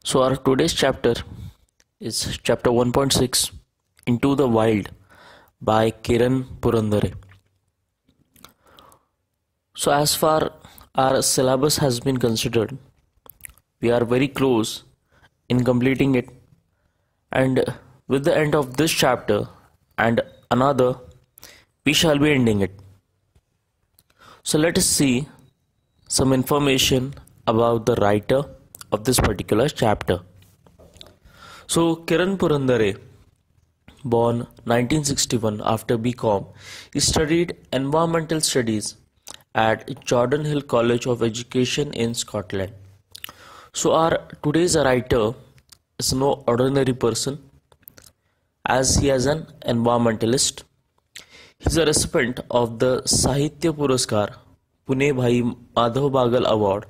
So our today's chapter is chapter 1.6 Into the Wild by Kiran Purandare. So as far our syllabus has been considered, we are very close in completing it, and with the end of this chapter and another, we shall be ending it. So let us see some information about the writer of this particular chapter. So Kiran Purandare, born 1961 after BCom, he studied environmental studies at Jordan Hill College of Education in Scotland. So our today's writer is no ordinary person, as he is an environmentalist. He is a recipient of the Sahitya Puraskar, Pune Bhai Madhav Bagal Award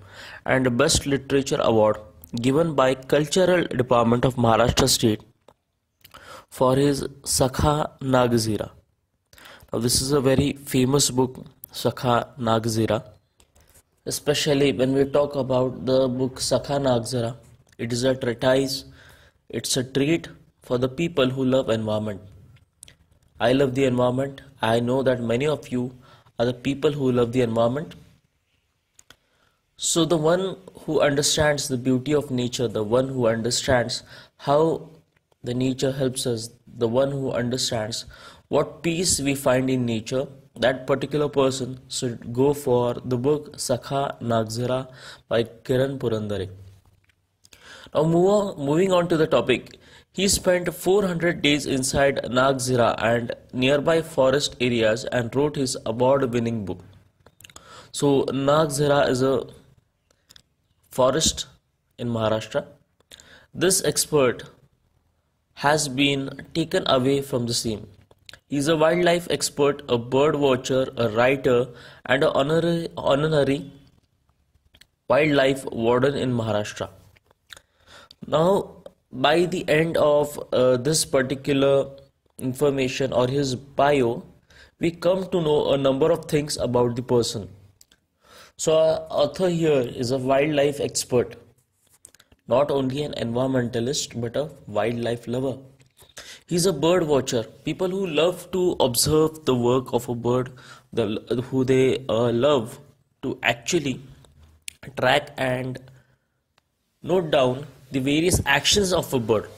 and Best Literature Award given by Cultural Department of Maharashtra State for his Sakha Nagzira. Now this is a very famous book, Sakha Nagzira. Especially when we talk about the book Sakha Nagzira, it is a treatise, it's a treat for the people who love environment. I love the environment. I know that many of you are the people who love the environment. So the one who understands the beauty of nature, the one who understands how the nature helps us, the one who understands what peace we find in nature, that particular person should go for the book Sakha Nagzira by Kiran Purandare. Now moving on to the topic, he spent 400 days inside Nagzira and nearby forest areas and wrote his award-winning book. So Nagzira is a forest in Maharashtra. This expert has been taken away from the scene. He is a wildlife expert, a bird watcher, a writer, and an honorary wildlife warden in Maharashtra. Now, by the end of this particular information or his bio, we come to know a number of things about the person. So our author here is a wildlife expert, not only an environmentalist but a wildlife lover. He's a bird watcher, people who love to observe the work of a bird, who they love to actually track and note down the various actions of a bird.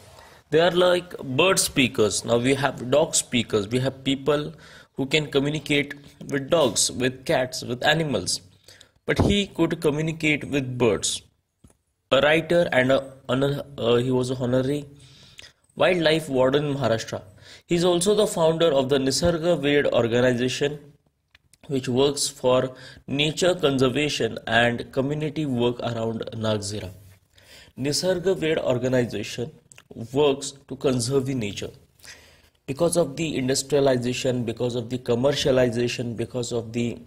They are like bird speakers. Now we have dog speakers. We have people who can communicate with dogs, with cats, with animals. But he could communicate with birds. A writer and he was a honorary wildlife warden in Maharashtra. He is also the founder of the Nisarga Ved organization, which works for nature conservation and community work around Nagzira. Nisarga Ved organization works to conserve the nature. Because of the industrialization, because of the commercialization, because of the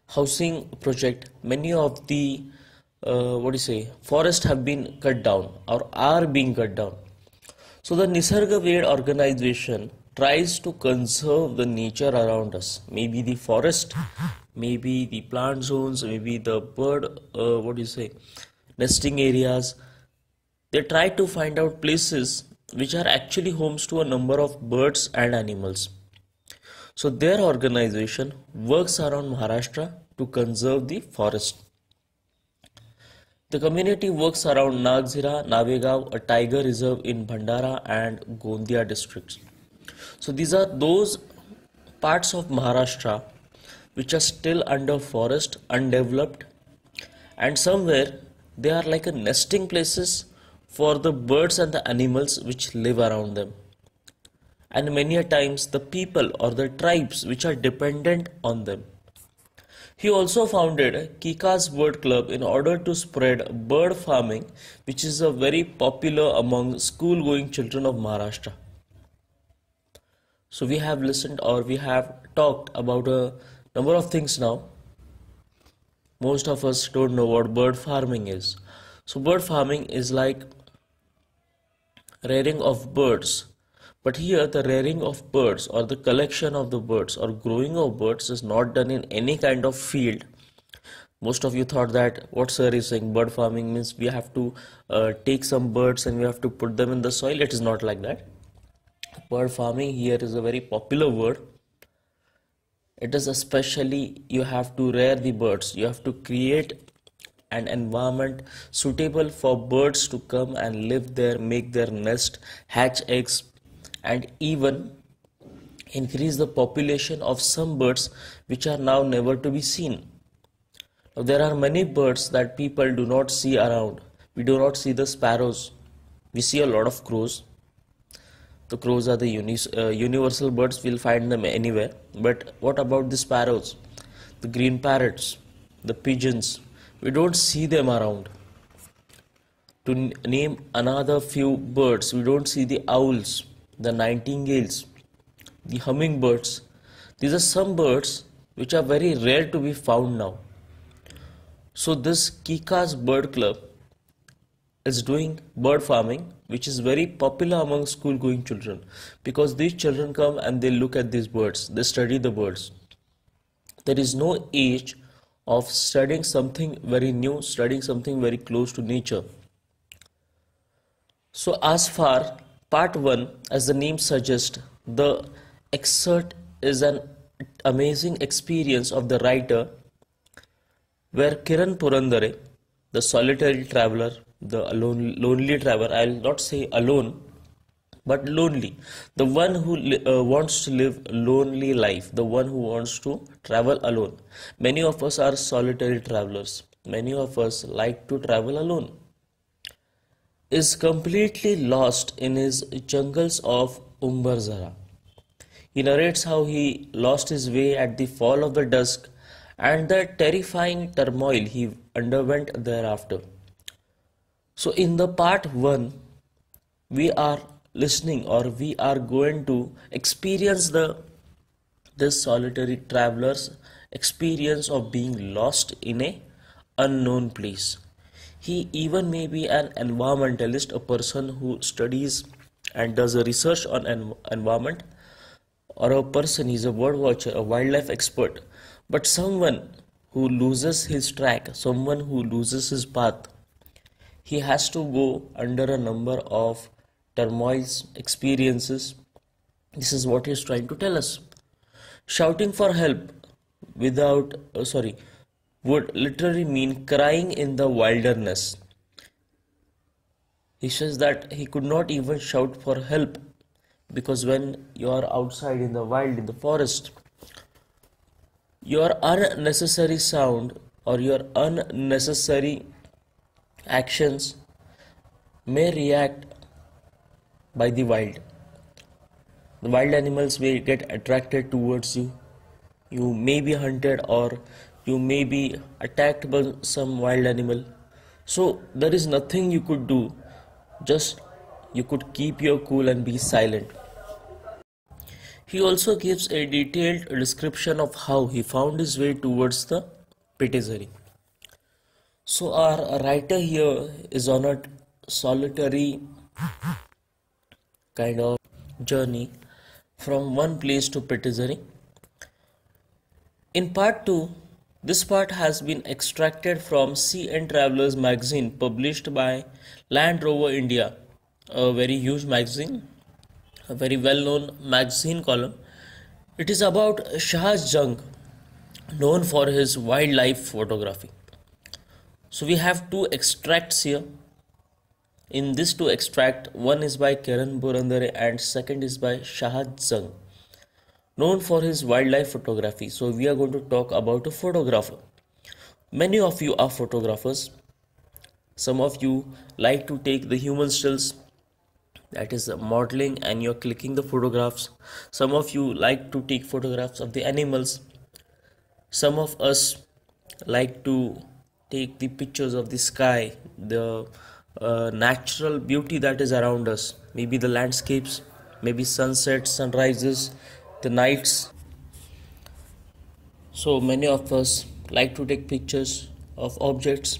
housing project, many of the forests have been cut down or are being cut down. So the Nisarga Ved organization tries to conserve the nature around us. Maybe the forest, maybe the plant zones, maybe the bird, nesting areas. They try to find out places which are actually homes to a number of birds and animals. So their organization works around Maharashtra to conserve the forest. The community works around Nagzira, Navegaon, a tiger reserve in Bhandara and Gondia districts. So these are those parts of Maharashtra which are still under forest, undeveloped, and somewhere they are like a nesting places for the birds and the animals which live around them. And many a times the people or the tribes which are dependent on them. He also founded Kika's Bird Club in order to spread bird farming, which is a very popular among school-going children of Maharashtra. So we have listened or we have talked about a number of things now. Most of us don't know what bird farming is. So bird farming is like rearing of birds. But here the rearing of birds or the collection of the birds or growing of birds is not done in any kind of field. Most of you thought that what sir is saying, bird farming means we have to take some birds and we have to put them in the soil. It is not like that. Bird farming here is a very popular word. It is especially you have to rear the birds. You have to create an environment suitable for birds to come and live there, make their nest, hatch eggs, and even increase the population of some birds which are now never to be seen. Now, there are many birds that people do not see around. We do not see the sparrows. We see a lot of crows. The crows are the universal birds. We'll find them anywhere. But what about the sparrows, the green parrots, the pigeons? We don't see them around. To name another few birds, we don't see the owls, the nightingales, the hummingbirds. These are some birds which are very rare to be found now. So this Kika's Bird Club is doing bird farming, which is very popular among school going children, because these children come and they look at these birds, they study the birds. There is no age of studying something very new, studying something very close to nature. So as far part 1, as the name suggests, the excerpt is an amazing experience of the writer, where Kiran Purandare, the solitary traveler, the lonely traveler, I will not say alone, but lonely, the one who wants to live lonely life, the one who wants to travel alone. Many of us are solitary travelers. Many of us like to travel alone. Is completely lost in his jungles of Umbarzara. He narrates how he lost his way at the fall of the dusk and the terrifying turmoil he underwent thereafter. So in the part 1, we are listening, or we are going to experience this solitary traveler's experience of being lost in a unknown place. He even may be an environmentalist, a person who studies and does a research on environment, or a person, he's a bird watcher, a wildlife expert, but someone who loses his track, someone who loses his path. He has to go under a number of turmoils, experiences. This is what he is trying to tell us. Shouting for help would literally mean crying in the wilderness. He says that he could not even shout for help, because when you are outside in the wild, in the forest, your unnecessary sound or your unnecessary actions may react by the wild. The wild animals may get attracted towards you. You may be hunted, or you may be attacked by some wild animal. So there is nothing you could do. Just you could keep your cool and be silent. He also gives a detailed description of how he found his way towards the Pitizari. So our writer here is on a solitary kind of journey from one place to Pitizari. In part 2, this part has been extracted from Sea and Travelers magazine published by Land Rover India, a very huge magazine, a very well-known magazine column. It is about Shahaz Jung, known for his wildlife photography. So we have 2 extracts here. In this 2 extract, one is by Kiran Purandare and second is by Shahaz Jung, known for his wildlife photography. So we are going to talk about a photographer. Many of you are photographers. Some of you like to take the human stills, that is modeling, and you're clicking the photographs. Some of you like to take photographs of the animals. Some of us like to take the pictures of the sky, the natural beauty that is around us, maybe the landscapes, maybe sunsets, sunrises, the nights. So many of us like to take pictures of objects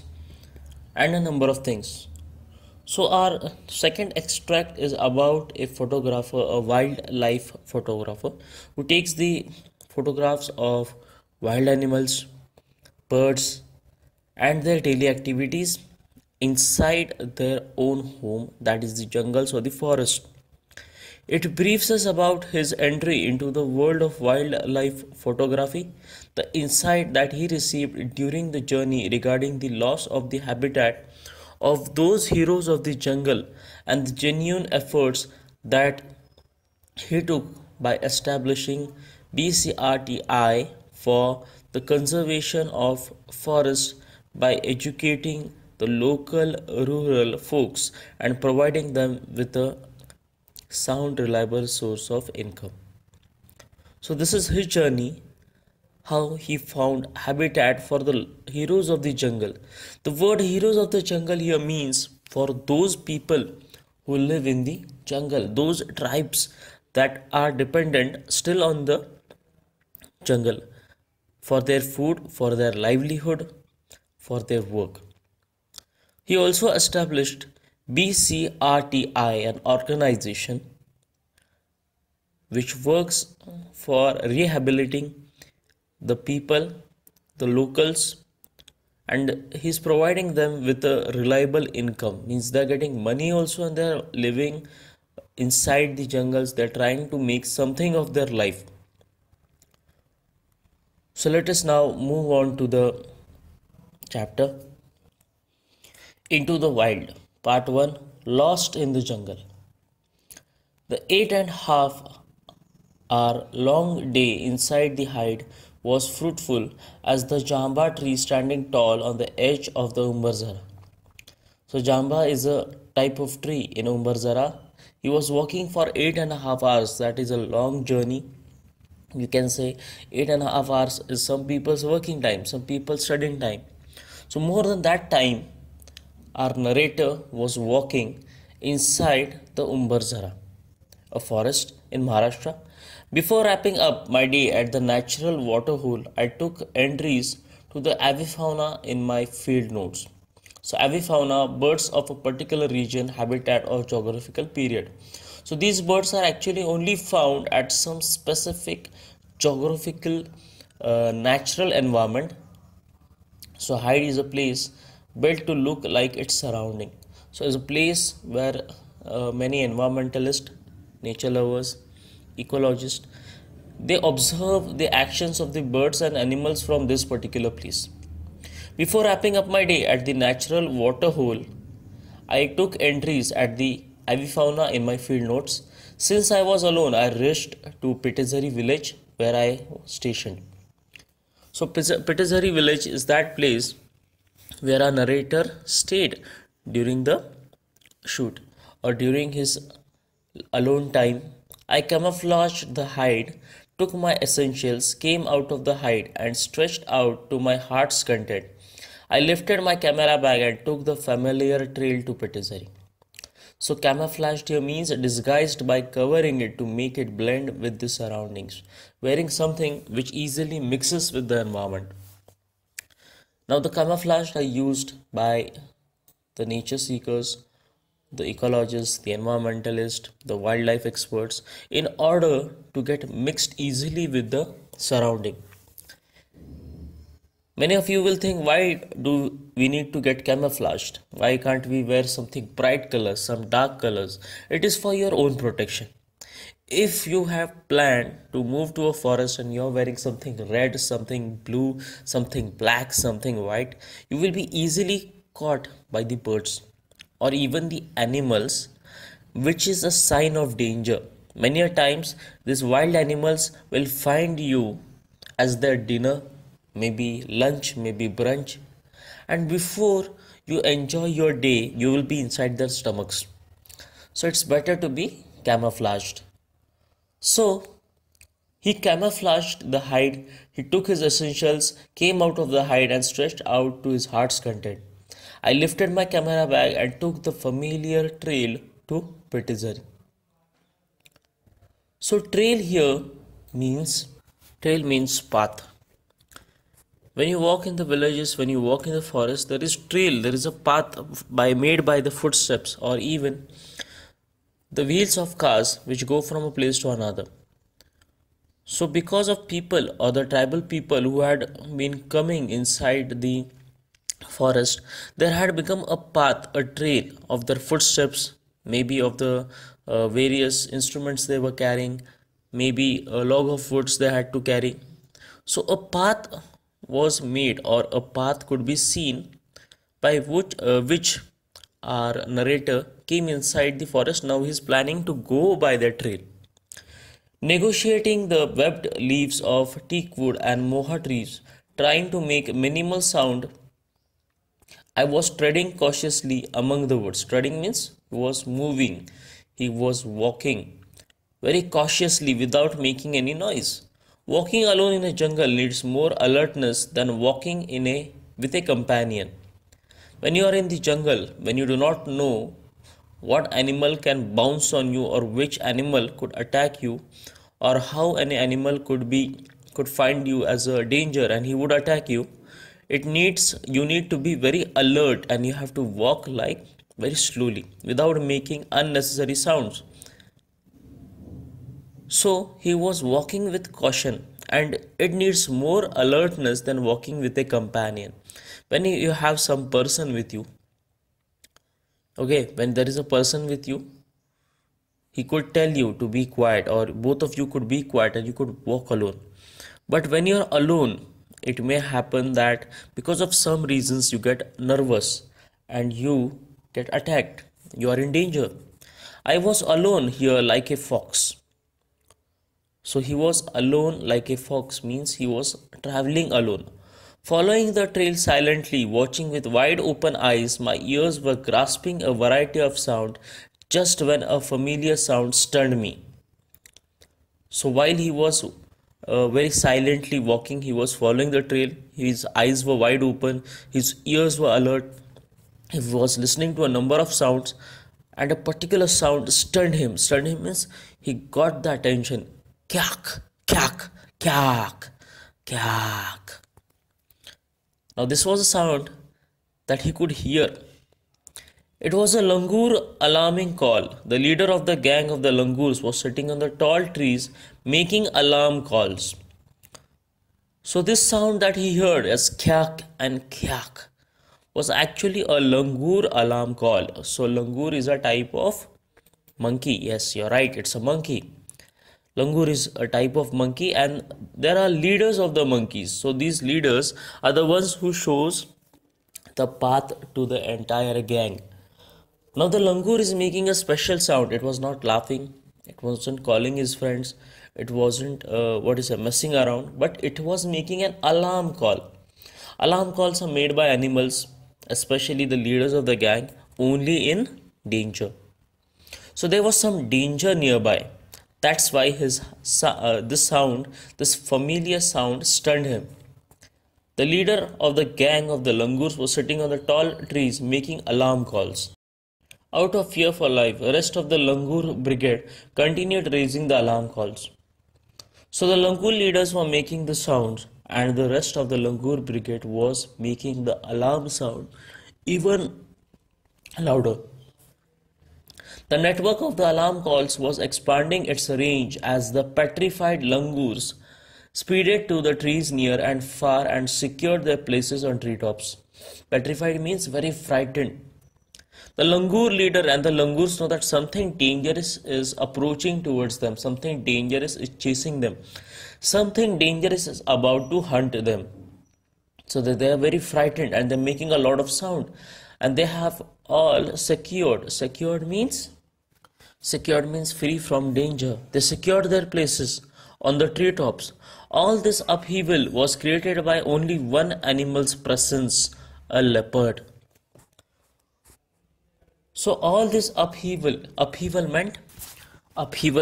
and a number of things. So our second extract is about a photographer, a wildlife photographer, who takes the photographs of wild animals, birds, and their daily activities inside their own home, that is the jungles or the forest. It briefs us about his entry into the world of wildlife photography, the insight that he received during the journey regarding the loss of the habitat of those heroes of the jungle, and the genuine efforts that he took by establishing BCRTI for the conservation of forests by educating the local rural folks and providing them with a sound, reliable source of income. So, this is his journey, how he found habitat for the heroes of the jungle. The word heroes of the jungle here means for those people who live in the jungle, those tribes that are dependent still on the jungle for their food, for their livelihood, for their work. He also established BCRTI, an organization which works for rehabilitating the people, the locals, and he's providing them with a reliable income. Means they're getting money also and they're living inside the jungles. They're trying to make something of their life. So let us now move on to the chapter Into the Wild. Part 1, Lost in the Jungle. The 8.5 hour long day inside the hide was fruitful as the jamba tree standing tall on the edge of the Umbarzara. So jamba is a type of tree in Umbarzara. He was walking for 8.5 hours. That is a long journey. You can say 8.5 hours is some people's working time, some people's studying time. So more than that time, our narrator was walking inside the Umbarzara, a forest in Maharashtra. Before wrapping up my day at the natural waterhole, I took entries to the avifauna in my field notes. So avifauna, birds of a particular region, habitat or geographical period. So these birds are actually only found at some specific geographical natural environment. So hide is a place built to look like its surrounding. So it's a place where many environmentalists, nature lovers, ecologists, they observe the actions of the birds and animals from this particular place. Before wrapping up my day at the natural water hole, I took entries at the avifauna in my field notes. Since I was alone, I rushed to Pitizari village where I was stationed. So Pitizari village is that place where our narrator stayed during the shoot or during his alone time. I camouflaged the hide, took my essentials, came out of the hide and stretched out to my heart's content. I lifted my camera bag and took the familiar trail to Pitizari. So camouflaged here means disguised by covering it to make it blend with the surroundings, wearing something which easily mixes with the environment. Now the camouflage are used by the nature seekers, the ecologists, the environmentalists, the wildlife experts in order to get mixed easily with the surrounding. Many of you will think, why do we need to get camouflaged? Why can't we wear something bright colors, some dark colors? It is for your own protection. If you have planned to move to a forest and you're wearing something red, something blue, something black, something white, you will be easily caught by the birds or even the animals, which is a sign of danger. Many a times, these wild animals will find you as their dinner, maybe lunch, maybe brunch, and before you enjoy your day, you will be inside their stomachs. So it's better to be camouflaged. So he camouflaged the hide, he took his essentials, came out of the hide and stretched out to his heart's content. I lifted my camera bag and took the familiar trail to Pitizari. So trail means path. When you walk in the villages, when you walk in the forest, there is trail, there is a path made by the footsteps or even the wheels of cars which go from a place to another. So because of people or the tribal people who had been coming inside the forest, there had become a path, a trail of their footsteps, maybe of the various instruments they were carrying, maybe a log of woods they had to carry. So a path was made, or a path could be seen, by which our narrator came inside the forest. Now he's planning to go by the trail. Negotiating the webbed leaves of teak wood and moha trees, trying to make minimal sound, I was treading cautiously among the woods. Treading means he was moving, he was walking very cautiously without making any noise. Walking alone in a jungle needs more alertness than walking in a with a companion. When you are in the jungle, when you do not know what animal can bounce on you, or which animal could attack you, or how an animal could find you as a danger and he would attack you, you need to be very alert, and you have to walk like very slowly without making unnecessary sounds. So he was walking with caution, and it needs more alertness than walking with a companion. When you have some person with you, okay, when there is a person with you, he could tell you to be quiet, or both of you could be quiet and you could walk alone. But when you're alone, it may happen that because of some reasons you get nervous and you get attacked. You are in danger. I was alone here like a fox. So he was alone like a fox means he was traveling alone. Following the trail silently, watching with wide open eyes, my ears were grasping a variety of sound just when a familiar sound stunned me. So while he was very silently walking, he was following the trail, his eyes were wide open, his ears were alert, he was listening to a number of sounds, and a particular sound stunned him. Stunned him means he got the attention. Kyak, kyak, kyak, kyak. Now this was a sound that he could hear. It was a langur alarming call. The leader of the gang of the langurs was sitting on the tall trees making alarm calls. So this sound that he heard as kyak and kyak was actually a langur alarm call. So langur is a type of monkey. Yes, you're right, it's a monkey. Langur is a type of monkey, and there are leaders of the monkeys. So these leaders are the ones who shows the path to the entire gang. Now the langur is making a special sound. It was not laughing, it wasn't calling his friends, it wasn't messing around, but it was making an alarm call. Alarm calls are made by animals, especially the leaders of the gang, only in danger. So there was some danger nearby. That's why this familiar sound stunned him. The leader of the gang of the langurs was sitting on the tall trees making alarm calls. Out of fear for life, the rest of the langur brigade continued raising the alarm calls. So the langur leaders were making the sounds, and the rest of the langur brigade was making the alarm sound even louder. The network of the alarm calls was expanding its range as the petrified langurs speeded to the trees near and far and secured their places on treetops. Petrified means very frightened. The langur leader and the langurs know that something dangerous is approaching towards them, something dangerous is chasing them, something dangerous is about to hunt them. So that they are very frightened and they're making a lot of sound, and they have all secured. Secured means free from danger. They secured their places on the treetops. All this upheaval was created by only one animal's presence, a leopard. So all this upheaval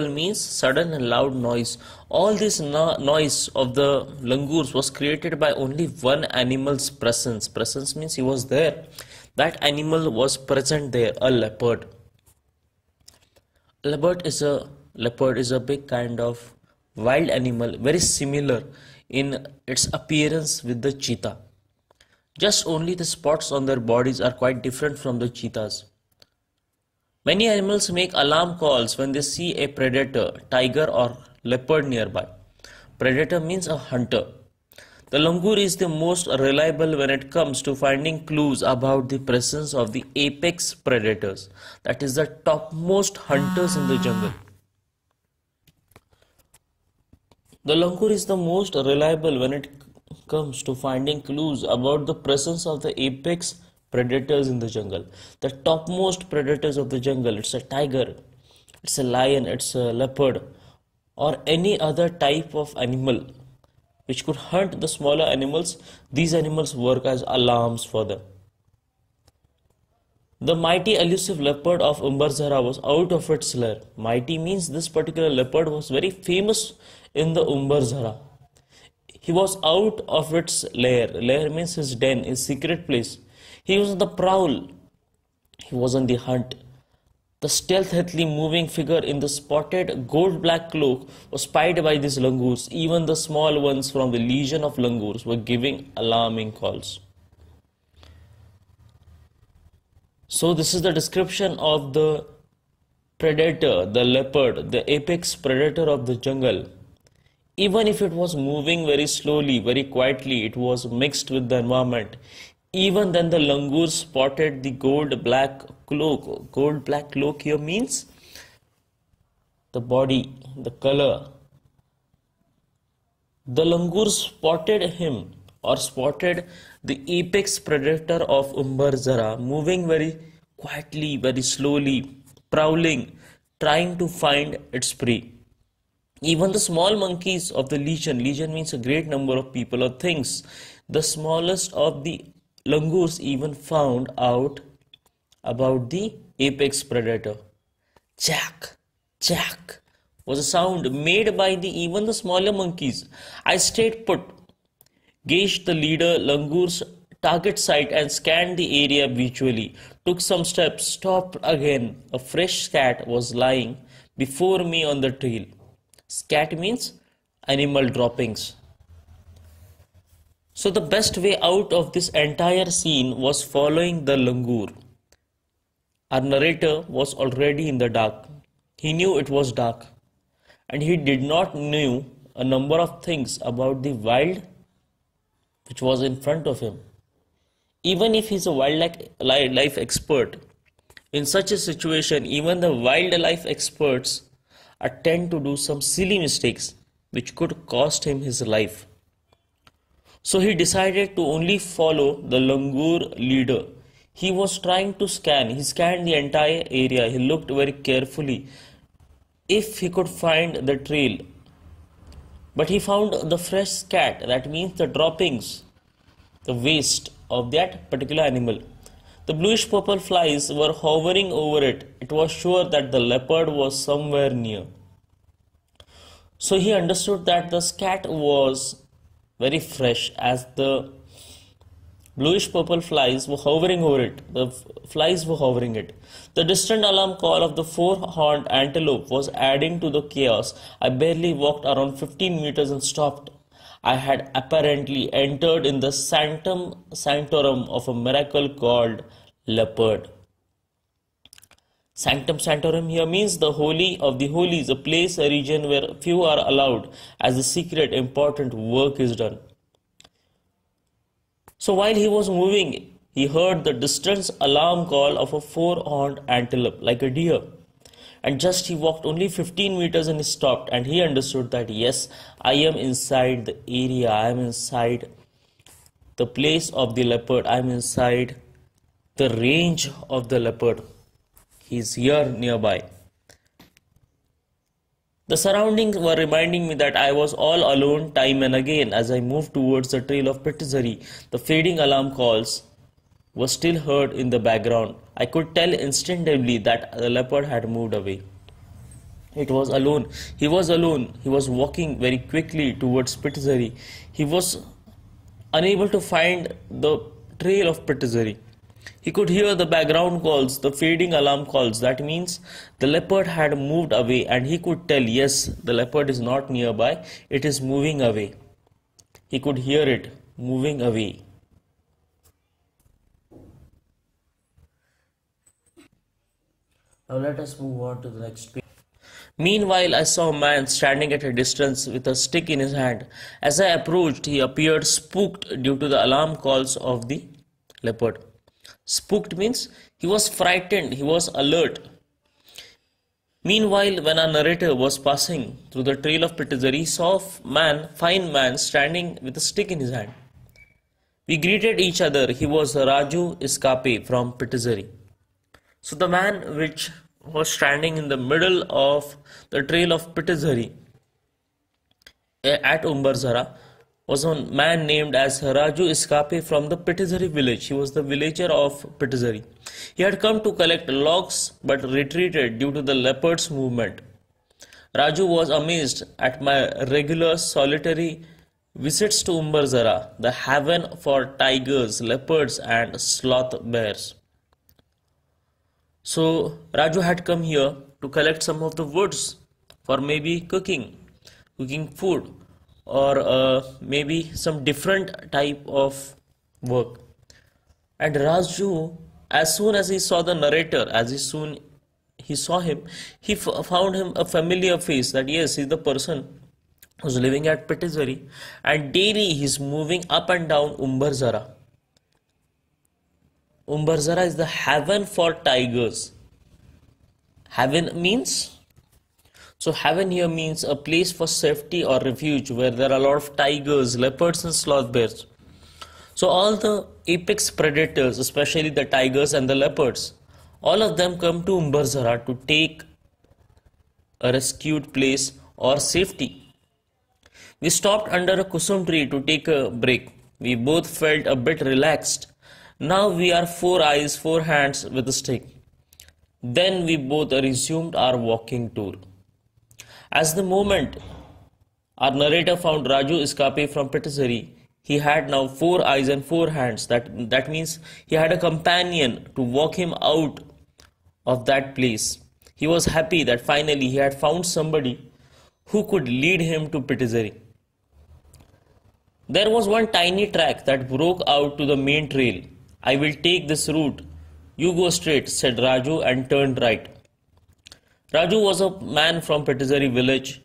means sudden and loud noise. All this noise of the langurs was created by only one animal's presence. Presence means he was there. That animal was present there, a leopard. Leopard is a big kind of wild animal, very similar in its appearance with the cheetah. Just only the spots on their bodies are quite different from the cheetahs. Many animals make alarm calls when they see a predator, tiger or leopard nearby. Predator means a hunter. The langur is the most reliable when it comes to finding clues about the presence of the apex predators, that is, the topmost hunters in the jungle. The langur is the most reliable when it comes to finding clues about the presence of the apex predators in the jungle. The topmost predators of the jungle, it's a tiger, it's a lion, it's a leopard, or any other type of animal which could hunt the smaller animals. These animals work as alarms for them. The mighty elusive leopard of Umbarzara was out of its lair. Mighty means this particular leopard was very famous in the Umbarzara. He was out of its lair. Lair means his den, his secret place. He was on the prowl. He was on the hunt. The stealthily moving figure in the spotted gold-black cloak was spied by these langurs. Even the small ones from the legion of langurs were giving alarming calls. So this is the description of the predator, the leopard, the apex predator of the jungle. Even if it was moving very slowly, very quietly, it was mixed with the environment. Even then the langur spotted the gold-black cloak. Gold-black cloak here means the body, the color. The langur spotted him or spotted the apex predator of Umbarzara moving very quietly, very slowly, prowling, trying to find its prey. Even the small monkeys of the legion means a great number of people or things, the smallest of the langurs even found out about the apex predator. Jack, Jack was a sound made by even the smaller monkeys. I stayed put, gauged the leader langur's target site and scanned the area visually. Took some steps, stopped again. A fresh scat was lying before me on the trail. Scat means animal droppings. So the best way out of this entire scene was following the langur. Our narrator was already in the dark. He knew it was dark, and he did not know a number of things about the wild which was in front of him. Even if he's a wildlife expert, in such a situation, even the wildlife experts tend to do some silly mistakes which could cost him his life. So he decided to only follow the langur leader. He was trying to scan. He scanned the entire area. He looked very carefully if he could find the trail. But he found the fresh scat, that means the droppings, the waste of that particular animal. The bluish purple flies were hovering over it. It was sure that the leopard was somewhere near. So he understood that the scat was very fresh as the bluish purple flies were hovering over it. The flies were hovering it. The distant alarm call of the four-horned antelope was adding to the chaos. I barely walked around 15 meters and stopped. I had apparently entered in the sanctum sanctorum of a miracle called leopard. Sanctum sanctorum here means the holy of the holies, a place, a region where few are allowed as the secret important work is done. So while he was moving, he heard the distant alarm call of a four-horned antelope, like a deer. And just he walked only 15 meters and he stopped, and he understood that yes, I am inside the area, I am inside the place of the leopard, I am inside the range of the leopard. He is here nearby. The surroundings were reminding me that I was all alone time and again. As I moved towards the trail of Pitizari, the fading alarm calls were still heard in the background. I could tell instinctively that the leopard had moved away. It was alone. He was alone. He was walking very quickly towards Pitizari. He was unable to find the trail of Pitizari. He could hear the background calls, the fading alarm calls. That means the leopard had moved away, and he could tell, yes, the leopard is not nearby, it is moving away. He could hear it moving away. Now let us move on to the next page. Meanwhile, I saw a man standing at a distance with a stick in his hand. As I approached, he appeared spooked due to the alarm calls of the leopard. Spooked means he was frightened, he was alert. Meanwhile, when our narrator was passing through the trail of Pitizari, he saw a fine man, standing with a stick in his hand. We greeted each other. He was Raju Iskape from Pitizari. So the man which was standing in the middle of the trail of Pitizari at Umbarzara was a man named as Raju Iskape from the Pitizari village. He was the villager of Pitizari. He had come to collect logs but retreated due to the leopard's movement. Raju was amazed at my regular solitary visits to Umbarzara, the haven for tigers, leopards and sloth bears. So Raju had come here to collect some of the woods for maybe cooking food, or maybe some different type of work. And Raju, as soon as he saw the narrator, he saw him, he found him a familiar face, that yes, he's the person who's living at Pitizari, and daily he's moving up and down Umbarzara. Umbarzara is the haven for tigers. Haven means? So haven here means a place for safety or refuge where there are a lot of tigers, leopards and sloth bears. So all the apex predators, especially the tigers and the leopards, all of them come to Umbarzara to take a rescued place or safety. We stopped under a kusum tree to take a break. We both felt a bit relaxed. Now we are 4 eyes, 4 hands with a stick. Then we both resumed our walking tour. As the moment our narrator found Raju Iskape from Pitizari, he had now 4 eyes and 4 hands. That means he had a companion to walk him out of that place. He was happy that finally he had found somebody who could lead him to Pitizari. There was one tiny track that broke out to the main trail. I will take this route. You go straight, said Raju and turned right. Raju was a man from Pitizari village.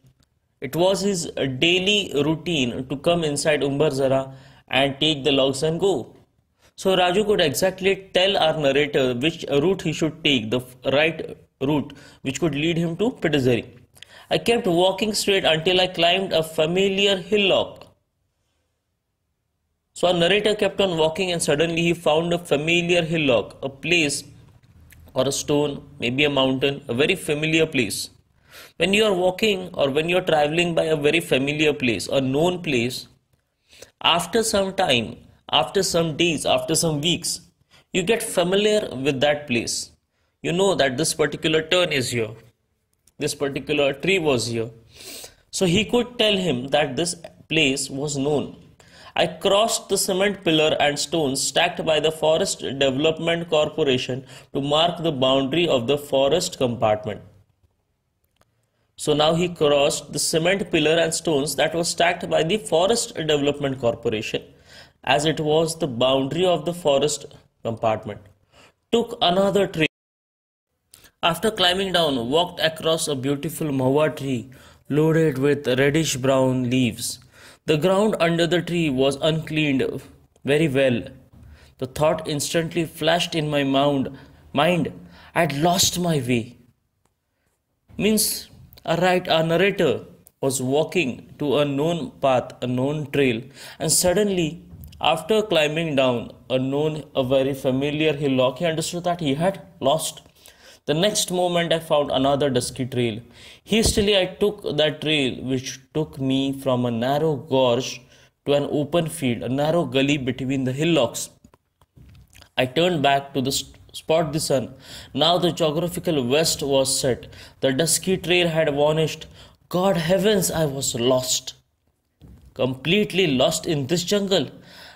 It was his daily routine to come inside Umbarzara and take the logs and go. So Raju could exactly tell our narrator which route he should take, the right route which could lead him to Pitizari. I kept walking straight until I climbed a familiar hillock. So our narrator kept on walking and suddenly he found a familiar hillock, a place or a stone, maybe a mountain, a very familiar place. When you are walking or when you are traveling by a very familiar place, a known place, after some time, after some days, after some weeks, you get familiar with that place. You know that this particular turn is here. This particular tree was here. So he could tell him that this place was known. I crossed the cement pillar and stones stacked by the Forest Development Corporation to mark the boundary of the forest compartment. So now he crossed the cement pillar and stones that was stacked by the Forest Development Corporation, as it was the boundary of the forest compartment. Took another trail. After climbing down, walked across a beautiful mahua tree loaded with reddish brown leaves. The ground under the tree was uncleaned very well. The thought instantly flashed in my mind, I had lost my way. Means, our narrator was walking to a known path, a known trail, and suddenly, after climbing down a very familiar hillock, he understood that he had lost. The next moment I found another dusky trail. Hastily I took that trail which took me from a narrow gorge to an open field, a narrow gully between the hillocks. I turned back to spot the sun. Now the geographical west was set. The dusky trail had vanished. God heavens, I was lost. Completely lost in this jungle.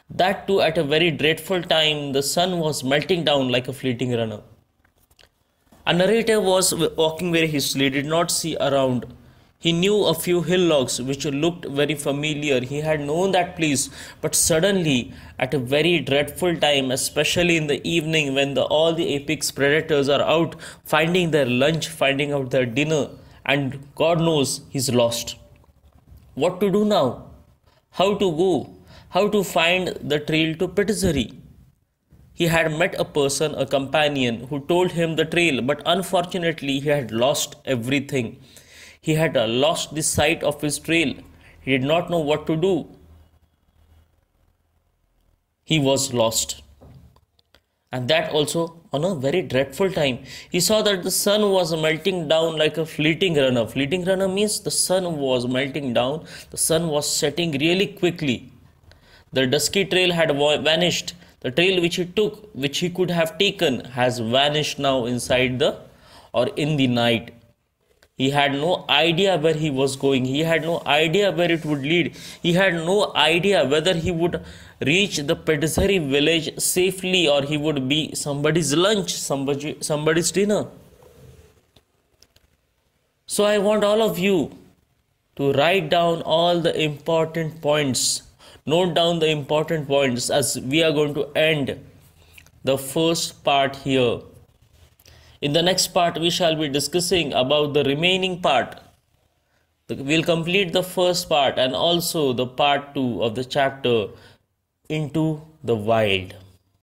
That too at a very dreadful time. The sun was melting down like a fleeting runner. A narrator was walking very hastily, did not see around. He knew a few hillocks which looked very familiar. He had known that place, but suddenly, at a very dreadful time, especially in the evening when all the apex predators are out finding their lunch, finding out their dinner, and God knows he's lost. What to do now? How to go? How to find the trail to Pitizzeri? He had met a person, a companion, who told him the trail, but unfortunately he had lost everything. He had lost the sight of his trail. He did not know what to do. He was lost. And that also on a very dreadful time. He saw that the sun was melting down like a fleeting runner. Fleeting runner means the sun was melting down. The sun was setting really quickly. The dusky trail had vanished. The trail which he took, which he could have taken, has vanished now inside the or in the night. He had no idea where he was going. He had no idea where it would lead. He had no idea whether he would reach the Pitizzeri village safely or he would be somebody's lunch, somebody's dinner. So I want all of you to write down all the important points. Note down the important points as we are going to end the first part here. In the next part, we shall be discussing about the remaining part. We'll complete the first part and also the part 2 of the chapter, Into the Wild.